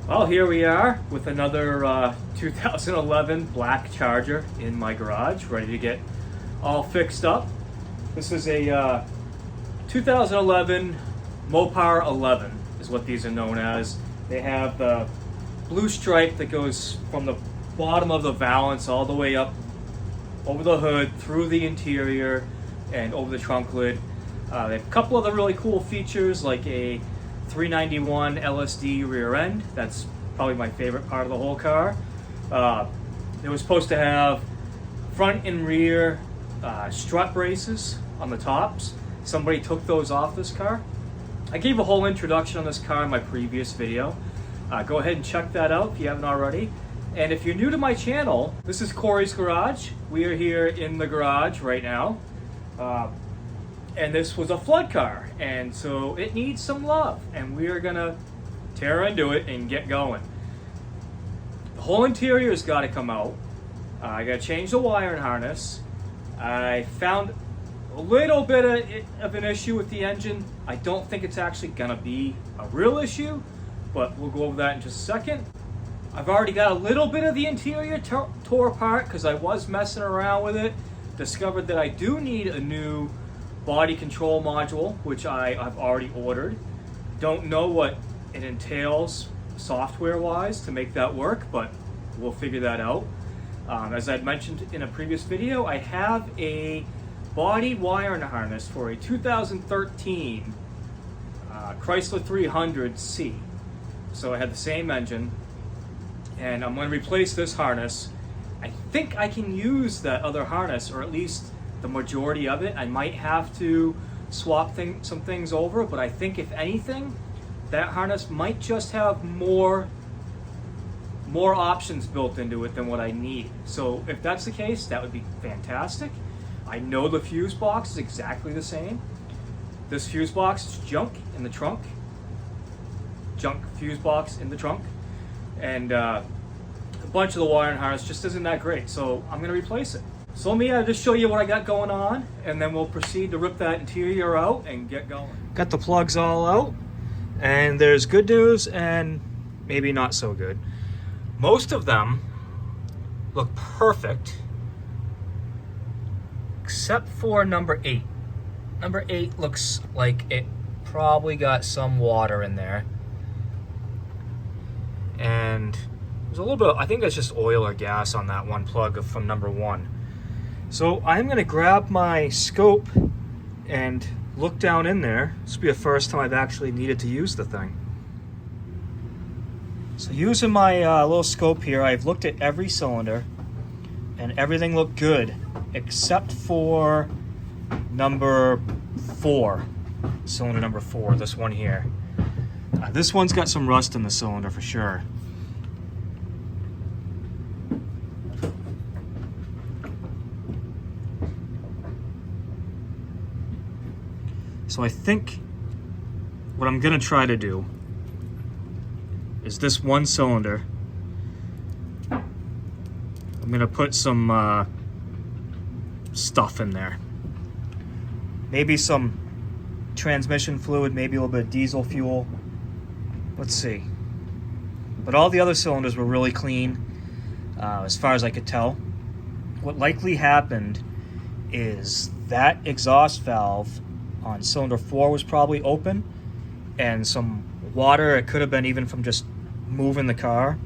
Well, here we are with another 2011 black Charger in my garage, ready to get all fixed up. This is a 2011 Mopar 11 is what these are known as. They have the blue stripe that goes from the bottom of the valance all the way up over the hood, through the interior, and over the trunk lid. They have a couple other really cool features like a 391 LSD rear end. That's probably my favorite part of the whole car. It was supposed to have front and rear strut braces on the tops. Somebody took those off this car. I gave a whole introduction on this car in my previous video. Go ahead and check that out if you haven't already. And if you're new to my channel, this is Corey's Garage. We are here in the garage right now. And this was a flood car, and so it needs some love, and we are gonna tear into it and get going. The whole interior has got to come out. I gotta change the wiring harness. I found a little bit of an issue with the engine. I don't think it's actually gonna be a real issue, but we'll go over that in just a second. I've already got a little bit of the interior tore apart because I was messing around with it. Discovered that I do need a new body control module, which I've already ordered. Don't know what it entails software wise to make that work, but we'll figure that out. As I'd mentioned in a previous video, I have a body wiring harness for a 2013 Chrysler 300C. So I had the same engine, and I'm going to replace this harness. I think I can use that other harness, or at least the majority of it. I might have to swap some things over, but I think if anything, that harness might just have more options built into it than what I need. So if that's the case, that would be fantastic. I know the fuse box is exactly the same. This fuse box is junk in the trunk. Junk fuse box in the trunk. And a bunch of the wiring harness just isn't that great, so I'm going to replace it. So let me just show you what I got going on, and then we'll proceed to rip that interior out and get going. Got the plugs all out, and there's good news and maybe not so good. Most of them look perfect, except for number 8. Number 8 looks like it probably got some water in there. And there's a little bit, I think that's just oil or gas on that one plug from number 1. So I'm going to grab my scope and look down in there. This will be the first time I've actually needed to use the thing. So using my little scope here, I've looked at every cylinder and everything looked good except for number 4, cylinder number 4, this one here. This one's got some rust in the cylinder for sure. So I think what I'm gonna try to do is this one cylinder. I'm gonna put some stuff in there. Maybe some transmission fluid, maybe a little bit of diesel fuel. Let's see. But all the other cylinders were really clean, as far as I could tell. What likely happened is that exhaust valve on cylinder 4 was probably open, and some water, it could have been even from just moving the car,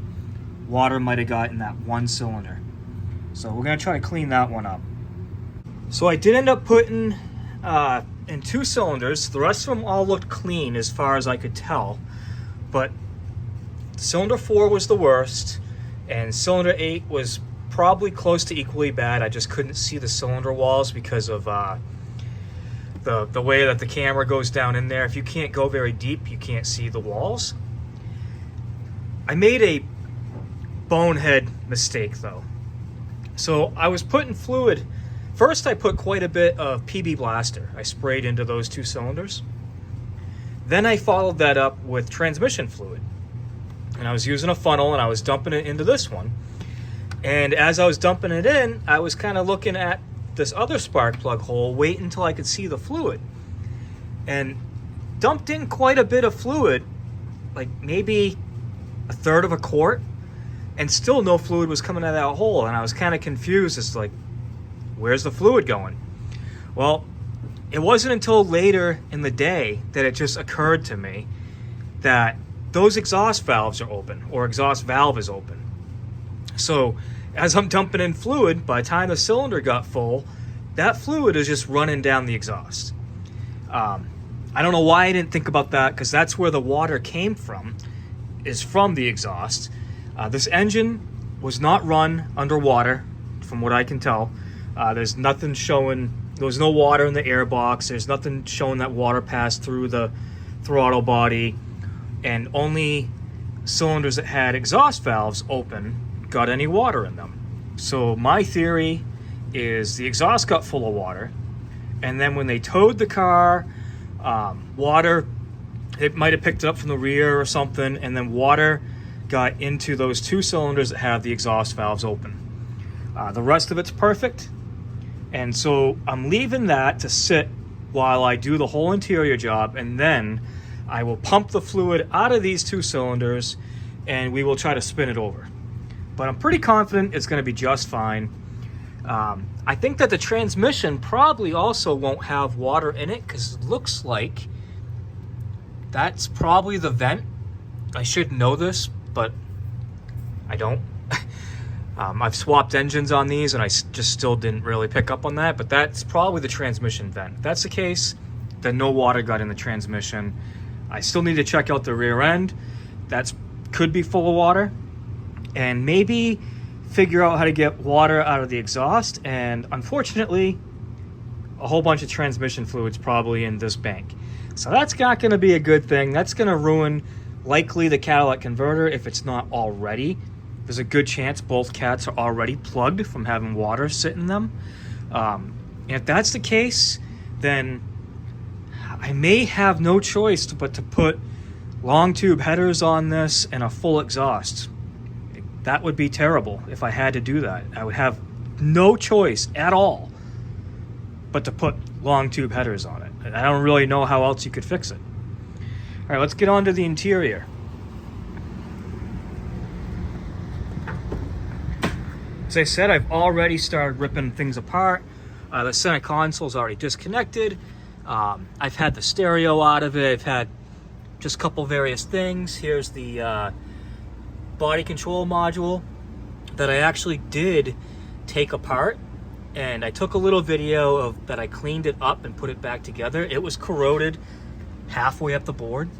water might have got in that one cylinder. So we're going to try to clean that one up. So I did end up putting in 2 cylinders. The rest of them all looked clean as far as I could tell, but cylinder 4 was the worst, and cylinder 8 was probably close to equally bad. I just couldn't see the cylinder walls because of the way that the camera goes down in there. If you can't go very deep, you can't see the walls. I made a bonehead mistake though. So I was putting fluid. First I put quite a bit of PB Blaster. I sprayed into those 2 cylinders. Then I followed that up with transmission fluid. And I was using a funnel and I was dumping it into this one. And as I was dumping it in, I was kind of looking at this other spark plug hole, wait until I could see the fluid. And dumped in quite a bit of fluid, like maybe a third of a quart, and still no fluid was coming out of that hole. And I was kind of confused as to, like, where's the fluid going? Well, it wasn't until later in the day that it just occurred to me that those exhaust valves are open, or exhaust valve is open. So as I'm dumping in fluid, by the time the cylinder got full, that fluid is just running down the exhaust. I don't know why I didn't think about that, because that's where the water came from, is from the exhaust. This engine was not run underwater, from what I can tell. There's nothing showing, there was no water in the air box. There's nothing showing that water passed through the throttle body, and only cylinders that had exhaust valves open got any water in them. So my theory is the exhaust got full of water, and then when they towed the car, water, it might have picked it up from the rear or something, and then water got into those two cylinders that have the exhaust valves open. The rest of it's perfect, and so I'm leaving that to sit while I do the whole interior job, and then I will pump the fluid out of these two cylinders and we will try to spin it over. But I'm pretty confident it's going to be just fine. I think that the transmission probably also won't have water in it, because it looks like that's probably the vent. I should know this, but I don't. I've swapped engines on these and I just still didn't really pick up on that, but that's probably the transmission vent. If that's the case, then no water got in the transmission. I still need to check out the rear end. That could be full of water, and maybe figure out how to get water out of the exhaust. And unfortunately, a whole bunch of transmission fluids probably in this bank. So that's not going to be a good thing. That's going to ruin likely the catalytic converter if it's not already. There's a good chance both cats are already plugged from having water sit in them. And if that's the case, then I may have no choice but to put long tube headers on this and a full exhaust. That would be terrible if I had to do that. I would have no choice at all but to put long tube headers on it. I don't really know how else you could fix it. All right, let's get on to the interior. As I said, I've already started ripping things apart. The center console's already disconnected. I've had the stereo out of it. I've had just a couple various things. Here's the body control module that I actually did take apart, and I took a little video of that. I cleaned it up and put it back together. It was corroded halfway up the board.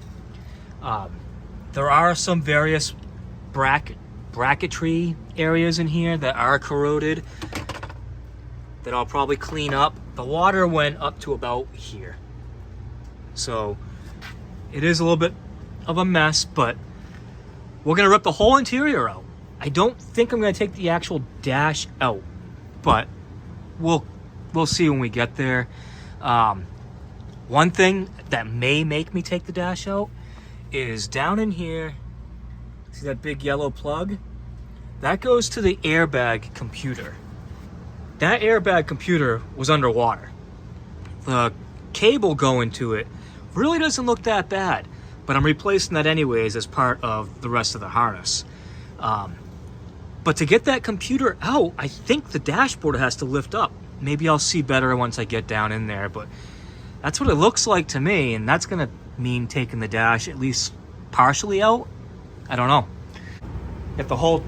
There are some various bracketry areas in here that are corroded that I'll probably clean up. The water went up to about here, so it is a little bit of a mess, but we're gonna rip the whole interior out. I don't think I'm gonna take the actual dash out, but we'll see when we get there. One thing that may make me take the dash out is down in here. See that big yellow plug? That goes to the airbag computer. That airbag computer was underwater. The cable going to it really doesn't look that bad, but I'm replacing that anyways as part of the rest of the harness. But to get that computer out, I think the dashboard has to lift up. Maybe I'll see better once I get down in there, but that's what it looks like to me, and that's gonna mean taking the dash at least partially out. I don't know. Get the whole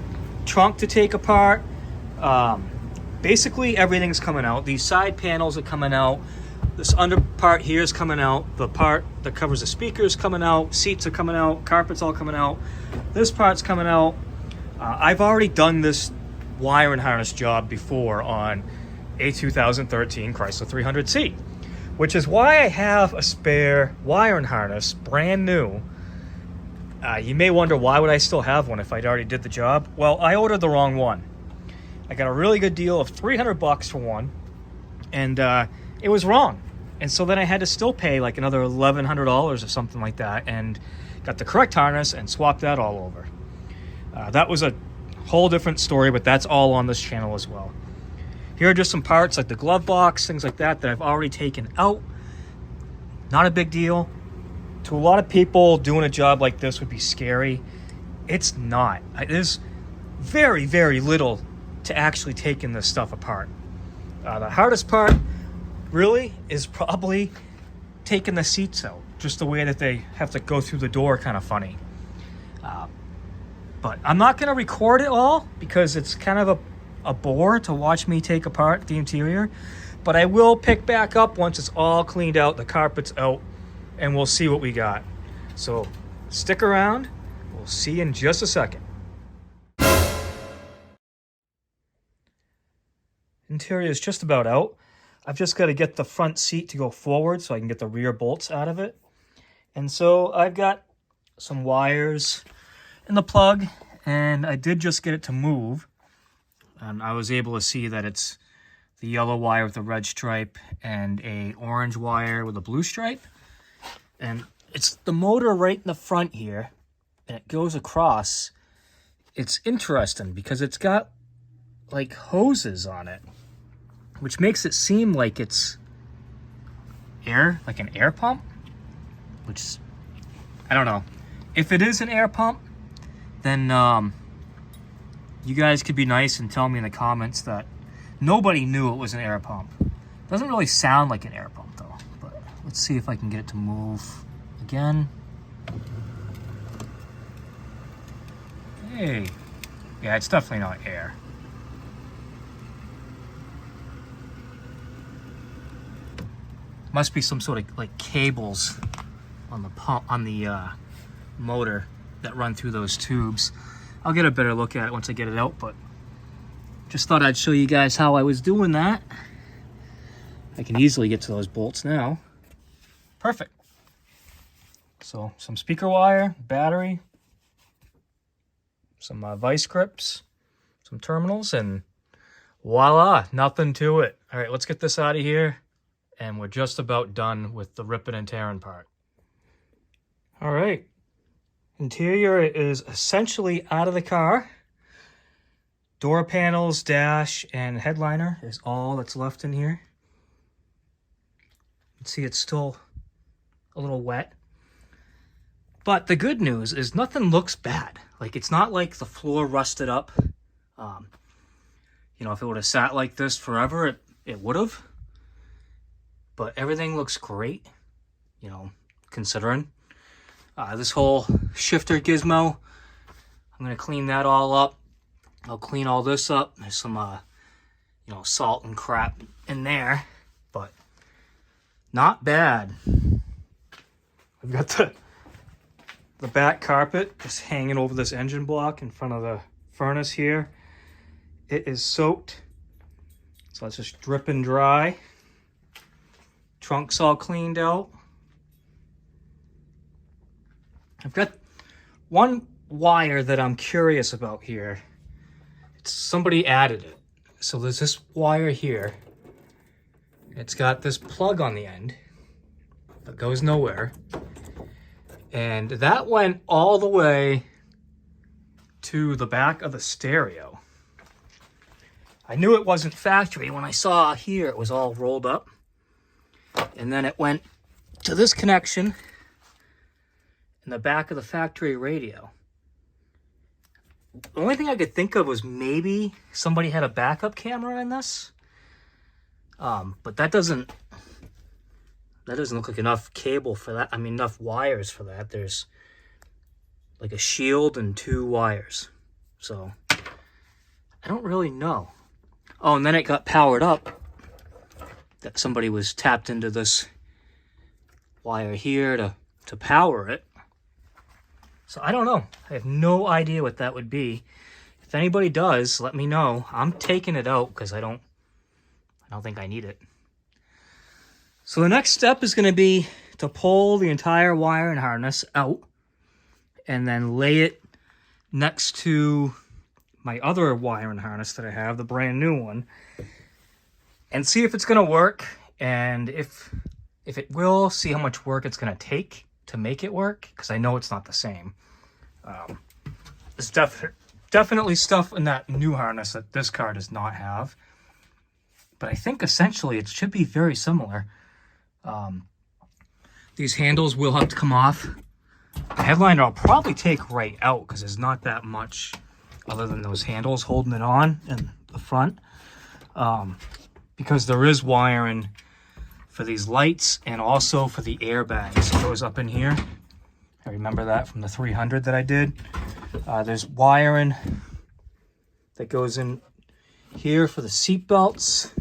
trunk to take apart. Basically everything's coming out. These side panels are coming out. This under part here is coming out. The part that covers the speakers coming out. Seats are coming out. Carpet's all coming out. This part's coming out. I've already done this wire and harness job before on a 2013 Chrysler 300C, which is why I have a spare wire and harness, brand new. You may wonder, why would I still have one if I'd already did the job? Well, I ordered the wrong one. I got a really good deal of $300 for one, and it was wrong. And so then I had to still pay like another $1,100 or something like that, and got the correct harness and swapped that all over. That was a whole different story, but that's all on this channel as well. Here are just some parts like the glove box, things like that I've already taken out. Not a big deal. To a lot of people, doing a job like this would be scary. It's not. There's very, very little to actually taking this stuff apart. The hardest part really is probably taking the seats out. Just the way that they have to go through the door, kind of funny. But I'm not going to record it all because it's kind of a bore to watch me take apart the interior. But I will pick back up once it's all cleaned out, the carpet's out, and we'll see what we got. So stick around. We'll see you in just a second. Interior is just about out. I've just got to get the front seat to go forward so I can get the rear bolts out of it. And so I've got some wires in the plug, and I did just get it to move. And I was able to see that it's the yellow wire with the red stripe and a orange wire with a blue stripe. And it's the motor right in the front here, and it goes across. It's interesting because it's got like hoses on it, which makes it seem like it's air, like an air pump, which I don't know. If it is an air pump, then you guys could be nice and tell me in the comments that nobody knew it was an air pump. Doesn't really sound like an air pump though, but let's see if I can get it to move again. Hey, yeah, it's definitely not air. Must be some sort of like cables on the pump, on the motor that run through those tubes. I'll get a better look at it once I get it out, but just thought I'd show you guys how I was doing that. I can easily get to those bolts now. Perfect. So some speaker wire, battery, some vice grips, some terminals, and voila, nothing to it. All right, let's get this out of here, and we're just about done with the ripping and tearing part. All right. Interior is essentially out of the car. Door panels, dash, and headliner is all that's left in here. You can see it's still a little wet. But the good news is nothing looks bad. Like, it's not like the floor rusted up. You know, if it would have sat like this forever, it would have. But everything looks great, you know, considering. This whole shifter gizmo, I'm going to clean that all up. I'll clean all this up. There's some, you know, salt and crap in there, but not bad. I've got the back carpet just hanging over this engine block in front of the furnace here. It is soaked, so it's just dripping dry. Trunk's all cleaned out. I've got one wire that I'm curious about here. Somebody added it. So there's this wire here. It's got this plug on the end that goes nowhere. And that went all the way to the back of the stereo. I knew it wasn't factory when I saw here it was all rolled up. And then it went to this connection in the back of the factory radio. The only thing I could think of was maybe somebody had a backup camera in this. But that doesn't look like enough cable for that. I mean, enough wires for that. There's like a shield and 2 wires. So I don't really know. Oh, and then it got powered up. That somebody was tapped into this wire here to power it. So I don't know. I have no idea what that would be. If anybody does, let me know. I'm taking it out because I don't think I need it. So the next step is going to be to pull the entire wire and harness out and then lay it next to my other wire and harness that I have, the brand new one, and see if it's going to work, and if it will, see how much work it's going to take to make it work, because I know it's not the same. There's definitely stuff in that new harness that this car does not have, but I think essentially it should be very similar. These handles will have to come off The headliner I'll probably take right out because there's not that much other than those handles holding it on in the front. Because there is wiring for these lights and also for the airbags. It goes up in here. I remember that from the 300 that I did. There's wiring that goes in here for the seat belts.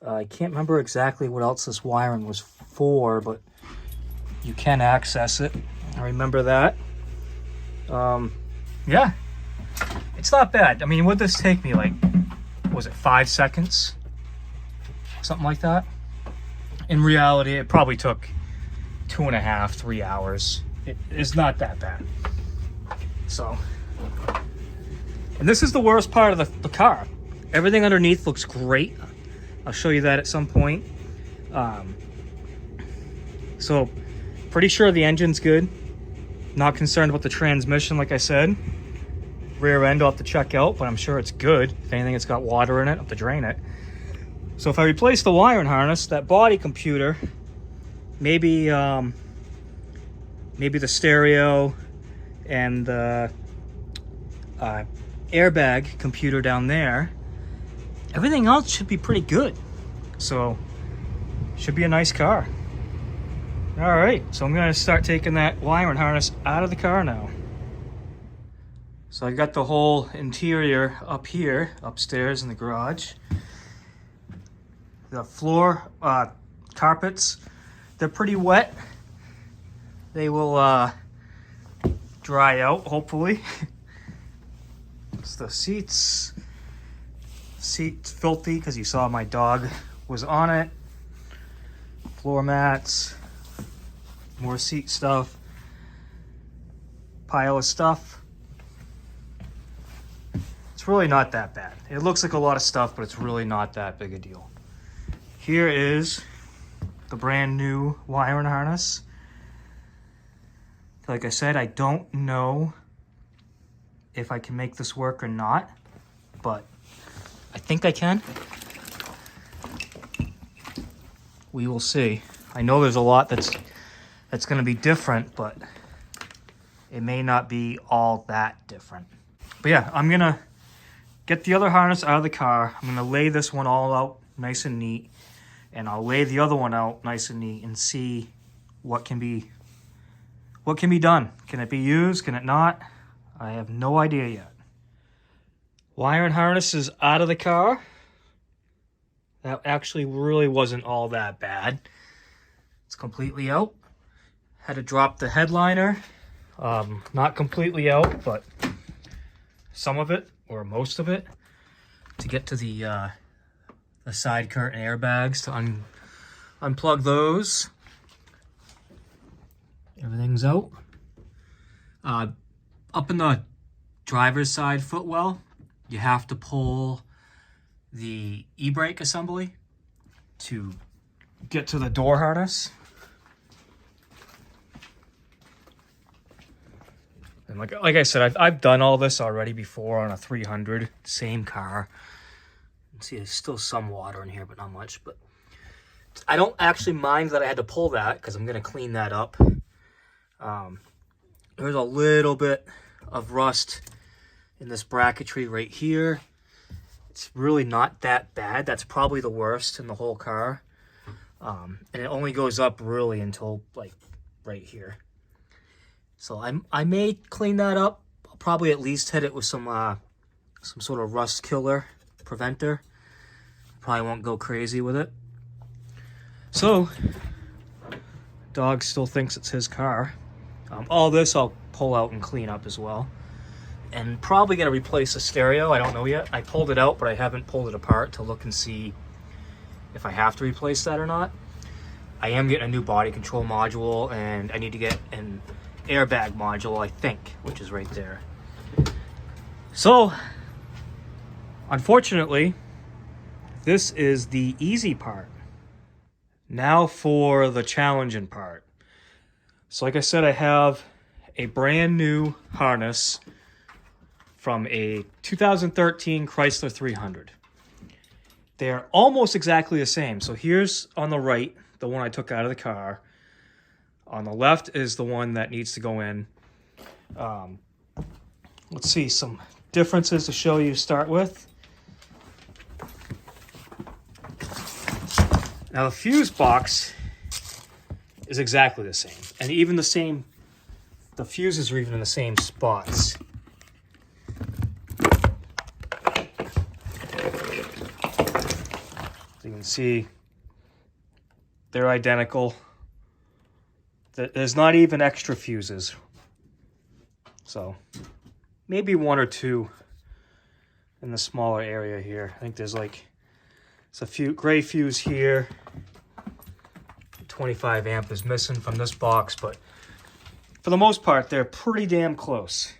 I can't remember exactly what else this wiring was for, but you can access it. I remember that. Yeah, it's not bad. I mean, would this take me like, was it 5 seconds? Something like that. In reality, it probably took 2.5, 3 hours. It's not that bad. So, and this is the worst part of the car. Everything underneath looks great. I'll show you that at some point. So, pretty sure the engine's good. Not concerned about the transmission, like I said. Rear end I'll have to check out, but I'm sure it's good. If anything, it's got water in it, I'll have to drain it. So if I replace the wiring harness, that body computer, maybe the stereo and the airbag computer down there, everything else should be pretty good. So, should be a nice car. All right, so I'm gonna start taking that wiring harness out of the car now. So I got the whole interior up here, upstairs in the garage. The floor, carpets, they're pretty wet. They will dry out, hopefully. It's the seats. Seats filthy because you saw my dog was on it. Floor mats. More seat stuff. Pile of stuff. It's really not that bad. It looks like a lot of stuff, but it's really not that big a deal. Here is the brand new wiring harness. Like I said, I don't know if I can make this work or not, but I think I can. We will see. I know there's a lot that's going to be different, but it may not be all that different. But yeah, I'm going to get the other harness out of the car. I'm going to lay this one all out nice and neat, and I'll lay the other one out nice and neat and see what can be done. Can it be used? Can it not? I have no idea yet. Wiring harness is out of the car. That actually really wasn't all that bad. It's completely out. Had to drop the headliner. Not completely out, but some of it, or most of it, to get to the side curtain airbags, to unplug those. Everything's out. Up in the driver's side footwell, you have to pull the e-brake assembly to get to the door harness. And like I said, I've done all this already before on a 300, same car. See, there's still some water in here, but not much. But I don't actually mind that I had to pull that because I'm going to clean that up. There's a little bit of rust in this bracketry right here. It's really not that bad. That's probably the worst in the whole car. And it only goes up really until like right here. So I may clean that up. I'll probably at least hit it with some sort of rust killer preventer. Probably won't go crazy with it. So, dog still thinks it's his car. All this I'll pull out and clean up as well. And probably gonna replace the stereo. I don't know yet. I pulled it out, but I haven't pulled it apart to look and see if I have to replace that or not. I am getting a new body control module, and I need to get an airbag module, I think, which is right there. So, unfortunately, this is the easy part. Now for the challenging part. So like I said, I have a brand new harness from a 2013 Chrysler 300. They're almost exactly the same. So here's on the right, the one I took out of the car. On the left is the one that needs to go in. Let's see some differences to show you to start with. Now the fuse box is exactly the same, and even the fuses are even in the same spots. So you can see they're identical. There's not even extra fuses. So maybe one or two in the smaller area here. I think there's a few gray fuse here. 25 amp is missing from this box, but for the most part, they're pretty damn close.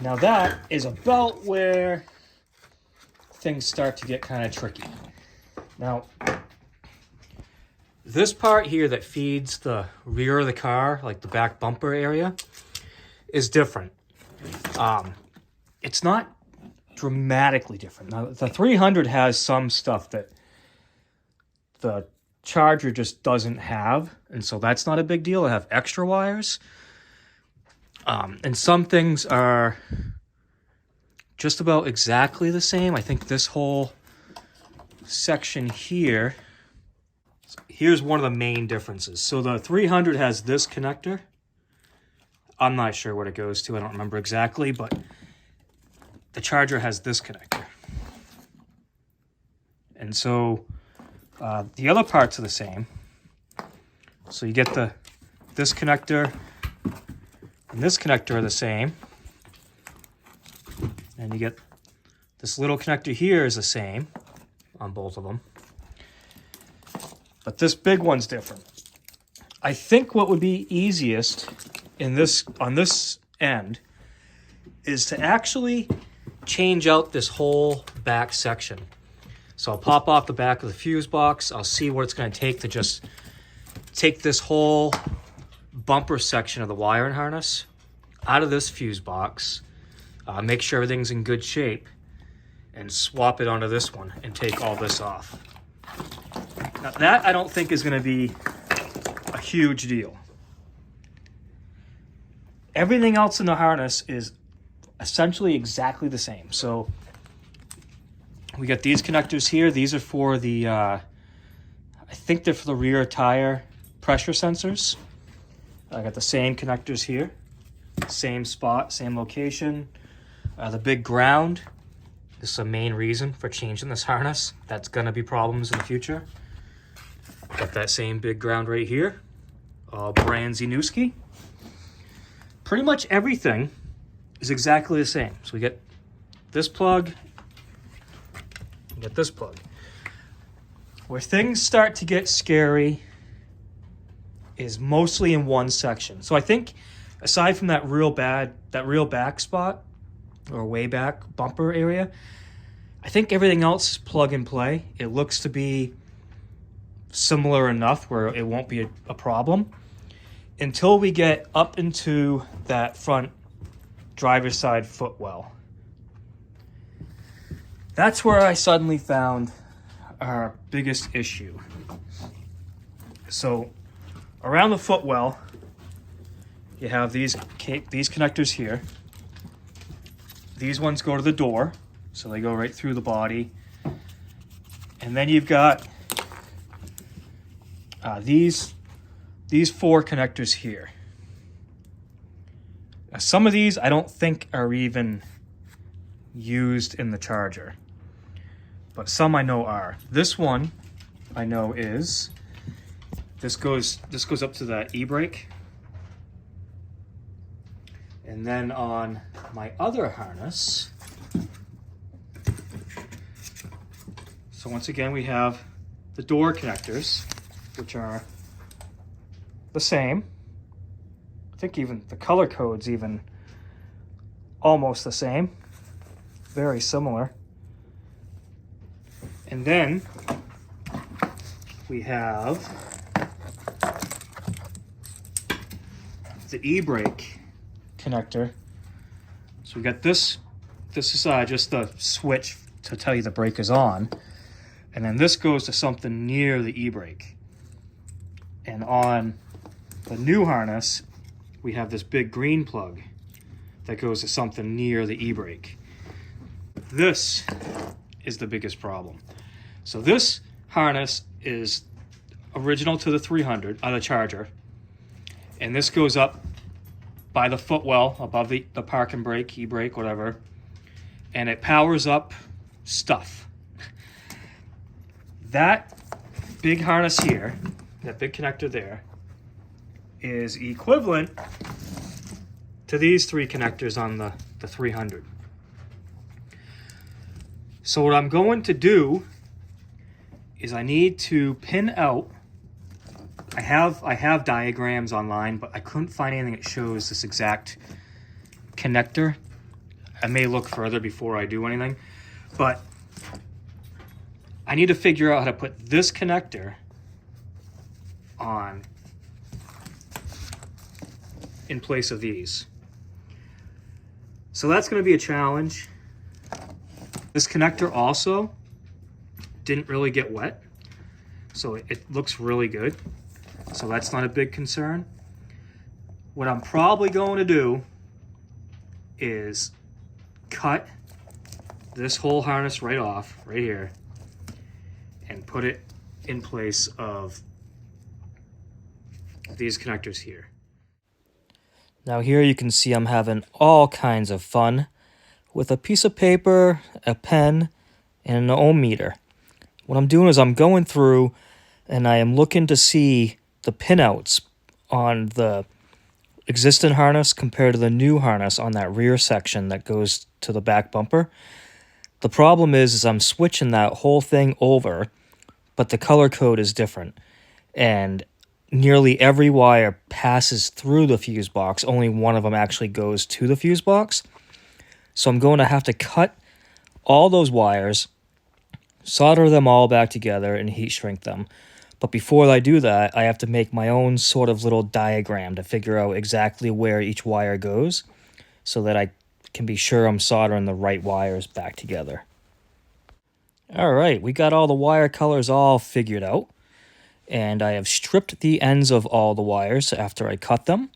Now that is about where things start to get kind of tricky. Now, this part here that feeds the rear of the car, like the back bumper area, is different. It's not dramatically different. Now, the 300 has some stuff that the Charger just doesn't have, and so that's not a big deal. I have extra wires. And some things are just about exactly the same. I think this whole section here, here's one of the main differences. So the 300 has this connector. I'm not sure what it goes to. I don't remember exactly, but the Charger has this connector. And so the other parts are the same. So you get this connector and this connector are the same. And you get this little connector here is the same on both of them. But this big one's different. I think what would be easiest on this end is to actually change out this whole back section. So I'll pop off the back of the fuse box. I'll see what it's going to take to just take this whole bumper section of the wiring harness out of this fuse box, make sure everything's in good shape, and swap it onto this one and take all this off. Now that I don't think is going to be a huge deal. Everything else in the harness is essentially exactly the same. So we got these connectors here. These are for the, I think they're for the rear tire pressure sensors. I got the same connectors here. Same spot, same location. The big ground. This is a main reason for changing this harness. That's going to be problems in the future. Got that same big ground right here. Brand Zinewski. Pretty much everything is exactly the same. So we get this plug. Get this plug. Where things start to get scary is mostly in one section. So I think aside from that real back spot or way back bumper area, I think everything else is plug and play. It looks to be similar enough where it won't be a problem until we get up into that front driver's side footwell. That's where I suddenly found our biggest issue. So around the footwell, you have these connectors here. These ones go to the door, so they go right through the body. And then you've got these four connectors here. Now, some of these I don't think are even used in the Charger, but some I know are. This one I know is. This goes up to that e-brake. And then on my other harness, so once again we have the door connectors, which are the same. I think even the color code's even almost the same. Very similar. And then we have the e-brake connector. So we got this is just the switch to tell you the brake is on. And then this goes to something near the e-brake. And on The new harness, we have this big green plug that goes to something near the e-brake. This is the biggest problem. So this harness is original to the 300, the Charger, and this goes up by the footwell above the park and brake, e-brake, whatever, and it powers up stuff. That big harness here, that big connector there, is equivalent to these three connectors on the 300. So what I'm going to do is I need to pin out, I have diagrams online, but I couldn't find anything that shows this exact connector. I may look further before I do anything, but I need to figure out how to put this connector on in place of these. So that's going to be a challenge. This connector also didn't really get wet, so it looks really good. So that's not a big concern. What I'm probably going to do is cut this whole harness right off, right here, and put it in place of these connectors here. Now here you can see I'm having all kinds of fun with a piece of paper, a pen, and an ohm meter. What I'm doing is I'm going through and I am looking to see the pinouts on the existing harness compared to the new harness on that rear section that goes to the back bumper. The problem is I'm switching that whole thing over, but the color code is different. And nearly every wire passes through the fuse box. Only one of them actually goes to the fuse box. So I'm going to have to cut all those wires, solder them all back together, and heat shrink them. But before I do that, I have to make my own sort of little diagram to figure out exactly where each wire goes so that I can be sure I'm soldering the right wires back together. All right, we got all the wire colors all figured out. And I have stripped the ends of all the wires after I cut them.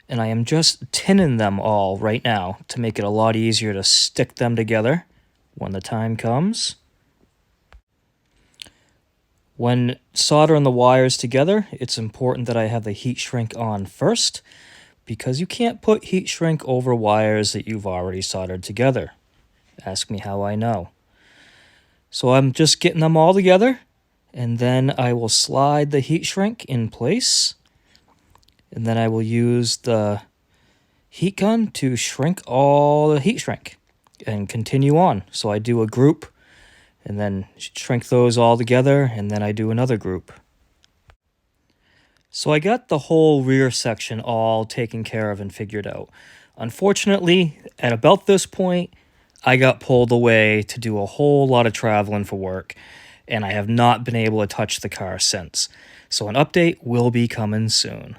And I am just tinning them all right now to make it a lot easier to stick them together when the time comes. When soldering the wires together, it's important that I have the heat shrink on first, because you can't put heat shrink over wires that you've already soldered together. Ask me how I know. So I'm just getting them all together. And then I will slide the heat shrink in place. And then I will use the heat gun to shrink all the heat shrink and continue on. So I do a group and then shrink those all together, and then I do another group. So I got the whole rear section all taken care of and figured out. Unfortunately, at about this point, I got pulled away to do a whole lot of traveling for work, and I have not been able to touch the car since. So an update will be coming soon.